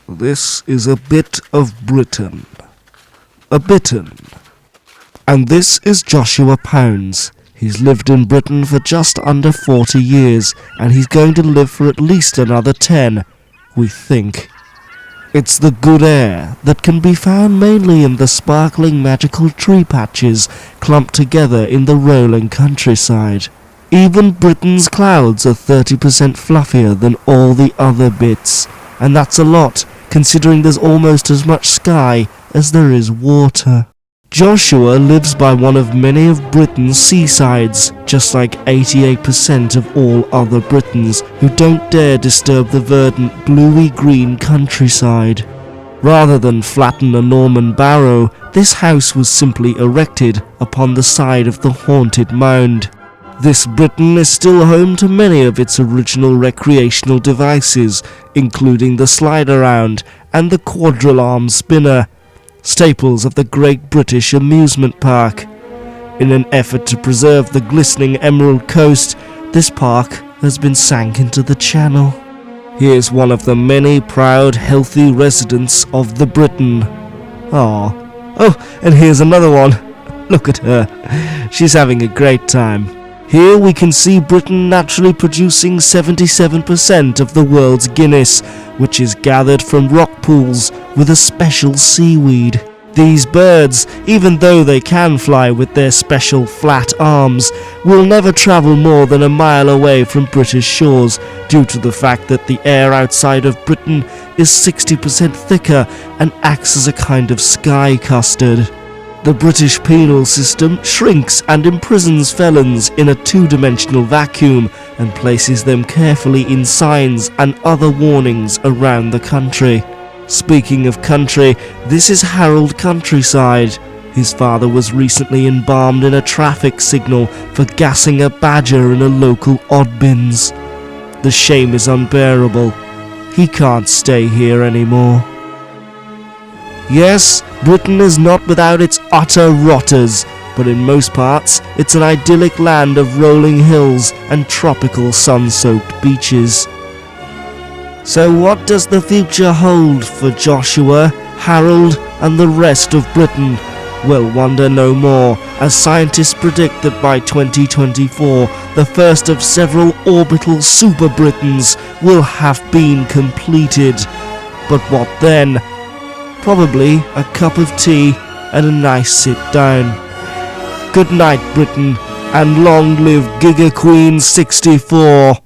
This is a bit of Britain. A Briton. And this is Joshua Pounds. He's lived in Britain for just under 40 years, and he's going to live for at least another 10, we think. It's the good air that can be found mainly in the sparkling magical tree patches clumped together in the rolling countryside. Even Britain's clouds are 30% fluffier than all the other bits, and that's a lot, considering there's almost as much sky as there is water. Joshua lives by one of many of Britain's seasides, just like 88% of all other Britons who don't dare disturb the verdant bluey-green countryside. Rather than flatten a Norman barrow, this house was simply erected upon the side of the haunted mound. This Britain is still home to many of its original recreational devices, including the slide-around and the quadrilarm spinner, staples of the Great British Amusement Park. In an effort to preserve the glistening Emerald Coast, this park has been sank into the channel. Here's one of the many proud, healthy residents of the Britain. Oh, and here's another one. Look at her. She's having a great time. Here we can see Britain naturally producing 77% of the world's Guinness, which is gathered from rock pools with a special seaweed. These birds, even though they can fly with their special flat arms, will never travel more than a mile away from British shores due to the fact that the air outside of Britain is 60% thicker and acts as a kind of sky custard. The British penal system shrinks and imprisons felons in a two-dimensional vacuum and places them carefully in signs and other warnings around the country. Speaking of country, this is Harold Countryside. His father was recently embalmed in a traffic signal for gassing a badger in a local Oddbins. The shame is unbearable. He can't stay here anymore. Yes, Britain is not without its utter rotters, but in most parts it's an idyllic land of rolling hills and tropical sun-soaked beaches. So what does the future hold for Joshua, Harold and the rest of Britain? We'll wonder no more, as scientists predict that by 2024 the first of several orbital super Britons will have been completed. But what then? Probably a cup of tea and a nice sit down. Good night, Britain, and long live Giga Queen 64.